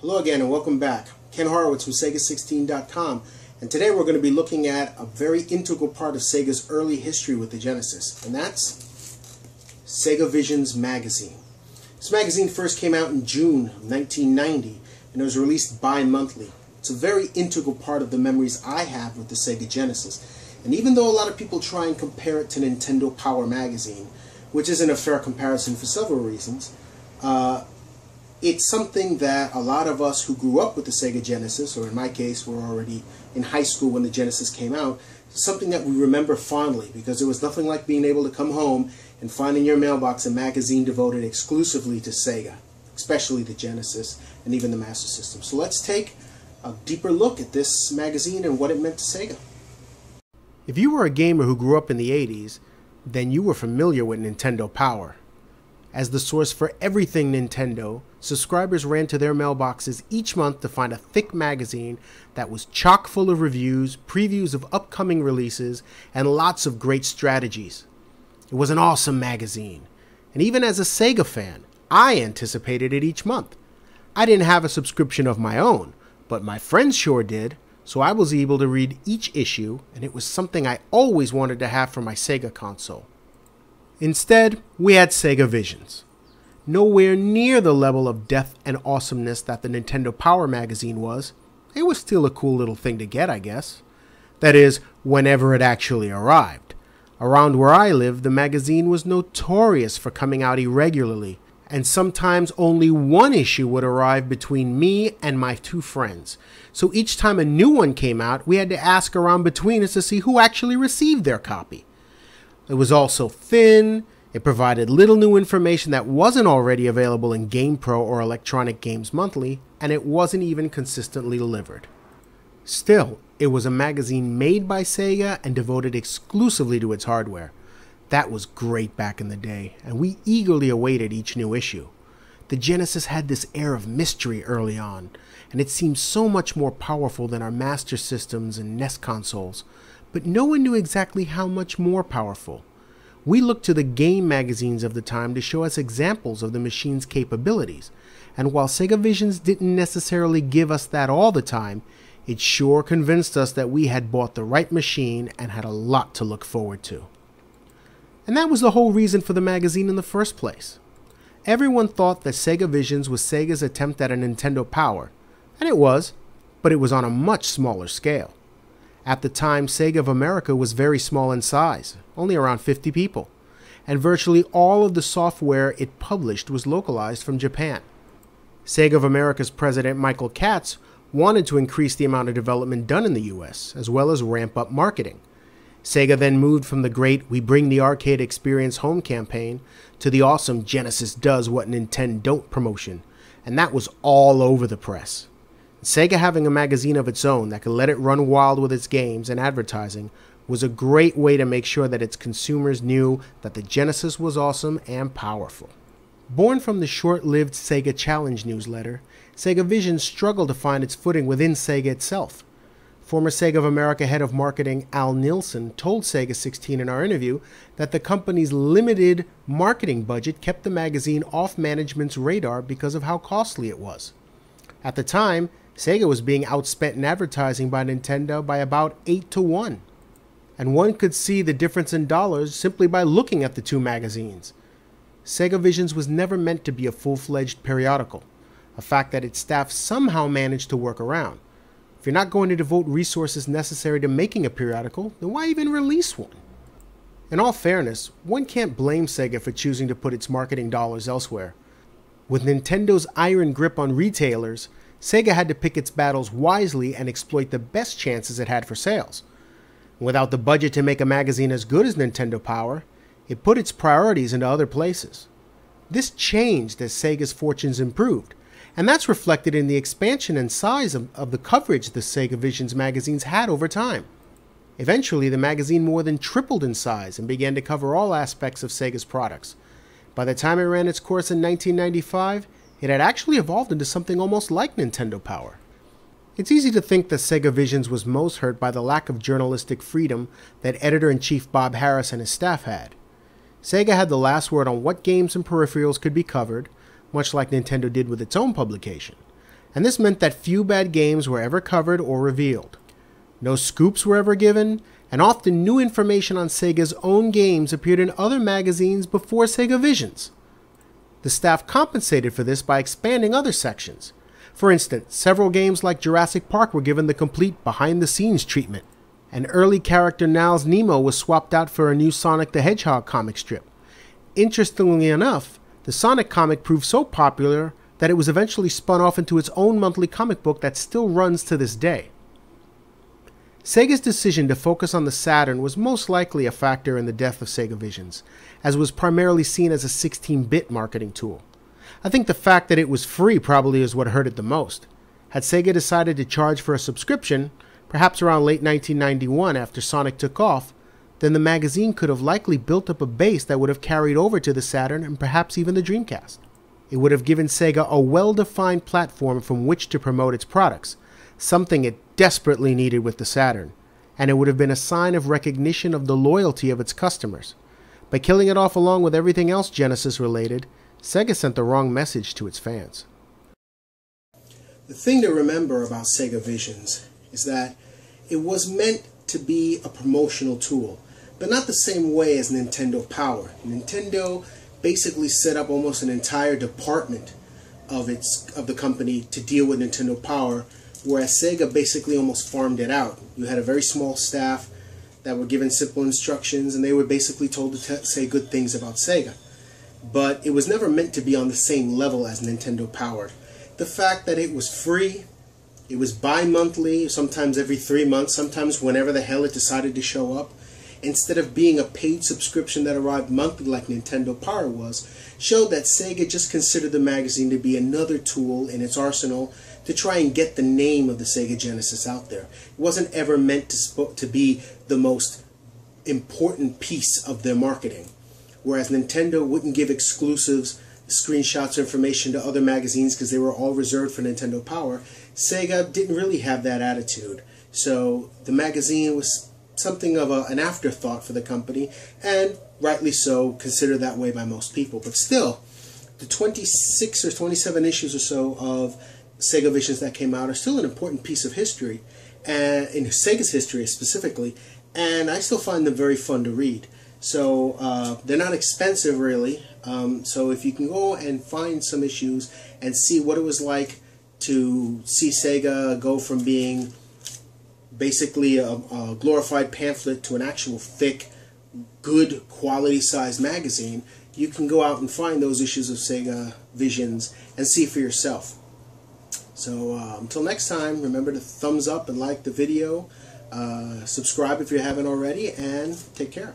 Hello again and welcome back. Ken Horowitz from Sega-themed.com, and today we're going to be looking at a very integral part of Sega's early history with the Genesis, and that's Sega Visions magazine. This magazine first came out in June of 1990 and it was released bi-monthly. It's a very integral part of the memories I have with the Sega Genesis, and even though a lot of people try and compare it to Nintendo Power magazine, which isn't a fair comparison for several reasons, it's something that a lot of us who grew up with the Sega Genesis, or in my case were already in high school when the Genesis came out, something that we remember fondly, because there was nothing like being able to come home and find in your mailbox a magazine devoted exclusively to Sega, especially the Genesis and even the Master System. So let's take a deeper look at this magazine and what it meant to Sega. If you were a gamer who grew up in the 80s, then you were familiar with Nintendo Power. As the source for everything Nintendo, subscribers ran to their mailboxes each month to find a thick magazine that was chock full of reviews, previews of upcoming releases, and lots of great strategies. It was an awesome magazine, and even as a Sega fan, I anticipated it each month. I didn't have a subscription of my own, but my friends sure did, so I was able to read each issue, and it was something I always wanted to have for my Sega console. Instead, we had Sega Visions. Nowhere near the level of depth and awesomeness that the Nintendo Power magazine was. It was still a cool little thing to get, I guess. That is, whenever it actually arrived. Around where I lived, the magazine was notorious for coming out irregularly, and sometimes only one issue would arrive between me and my two friends. So each time a new one came out, we had to ask around between us to see who actually received their copy. It was also thin, it provided little new information that wasn't already available in GamePro or Electronic Games Monthly, and it wasn't even consistently delivered. Still, it was a magazine made by Sega and devoted exclusively to its hardware. That was great back in the day, and we eagerly awaited each new issue. The Genesis had this air of mystery early on, and it seemed so much more powerful than our Master Systems and NES consoles. But no one knew exactly how much more powerful. We looked to the game magazines of the time to show us examples of the machine's capabilities, and while Sega Visions didn't necessarily give us that all the time, it sure convinced us that we had bought the right machine and had a lot to look forward to. And that was the whole reason for the magazine in the first place. Everyone thought that Sega Visions was Sega's attempt at a Nintendo Power, and it was, but it was on a much smaller scale. At the time, Sega of America was very small in size, only around 50 people, and virtually all of the software it published was localized from Japan. Sega of America's president Michael Katz wanted to increase the amount of development done in the US, as well as ramp up marketing. Sega then moved from the great "We Bring the Arcade Experience Home" campaign to the awesome "Genesis does what Nintendo don't" promotion, and that was all over the press. Sega having a magazine of its own that could let it run wild with its games and advertising was a great way to make sure that its consumers knew that the Genesis was awesome and powerful. Born from the short-lived Sega Challenge newsletter, Sega Visions struggled to find its footing within Sega itself. Former Sega of America head of marketing Al Nilsson told Sega 16 in our interview that the company's limited marketing budget kept the magazine off management's radar because of how costly it was. At the time, Sega was being outspent in advertising by Nintendo by about 8-1. And one could see the difference in dollars simply by looking at the two magazines. Sega Visions was never meant to be a full-fledged periodical, a fact that its staff somehow managed to work around. If you're not going to devote resources necessary to making a periodical, then why even release one? In all fairness, one can't blame Sega for choosing to put its marketing dollars elsewhere. With Nintendo's iron grip on retailers, Sega had to pick its battles wisely and exploit the best chances it had for sales. Without the budget to make a magazine as good as Nintendo Power, it put its priorities into other places. This changed as Sega's fortunes improved, and that's reflected in the expansion and size of the coverage the Sega Visions magazines had over time. Eventually, the magazine more than tripled in size and began to cover all aspects of Sega's products. By the time it ran its course in 1995, it had actually evolved into something almost like Nintendo Power. It's easy to think that Sega Visions was most hurt by the lack of journalistic freedom that editor-in-chief Bob Harris and his staff had. Sega had the last word on what games and peripherals could be covered, much like Nintendo did with its own publication. and this meant that few bad games were ever covered or revealed. No scoops were ever given, and often new information on Sega's own games appeared in other magazines before Sega Visions. The staff compensated for this by expanding other sections. For instance, several games like Jurassic Park were given the complete behind-the-scenes treatment. An early character Niles Nemo was swapped out for a new Sonic the Hedgehog comic strip. Interestingly enough, the Sonic comic proved so popular that it was eventually spun off into its own monthly comic book that still runs to this day. Sega's decision to focus on the Saturn was most likely a factor in the death of Sega Visions, as it was primarily seen as a 16-bit marketing tool. I think the fact that it was free probably is what hurt it the most. Had Sega decided to charge for a subscription, perhaps around late 1991 after Sonic took off, then the magazine could have likely built up a base that would have carried over to the Saturn and perhaps even the Dreamcast. It would have given Sega a well-defined platform from which to promote its products, something it desperately needed with the Saturn, and it would have been a sign of recognition of the loyalty of its customers. By killing it off along with everything else Genesis related, Sega sent the wrong message to its fans. The thing to remember about Sega Visions is that it was meant to be a promotional tool, but not the same way as Nintendo Power. Nintendo basically set up almost an entire department of the company to deal with Nintendo Power, whereas Sega basically almost farmed it out. You had a very small staff that were given simple instructions, and they were basically told to say good things about Sega. But it was never meant to be on the same level as Nintendo Power. The fact that it was free, it was bi-monthly, sometimes every 3 months, sometimes whenever the hell it decided to show up, instead of being a paid subscription that arrived monthly like Nintendo Power was, showed that Sega just considered the magazine to be another tool in its arsenal to try and get the name of the Sega Genesis out there. It wasn't ever meant to be the most important piece of their marketing. Whereas Nintendo wouldn't give exclusives, screenshots, information to other magazines because they were all reserved for Nintendo Power, Sega didn't really have that attitude. So the magazine was something of an afterthought for the company, and rightly so, considered that way by most people. But still, the 26 or 27 issues or so of Sega Visions that came out are still an important piece of history, and in Sega's history specifically, and I still find them very fun to read. So they're not expensive really, so if you can go and find some issues and see what it was like to see Sega go from being basically a glorified pamphlet to an actual thick, good quality sized magazine, you can go out and find those issues of Sega Visions and see for yourself. So until next time, remember to thumbs up and like the video, subscribe if you haven't already, and take care.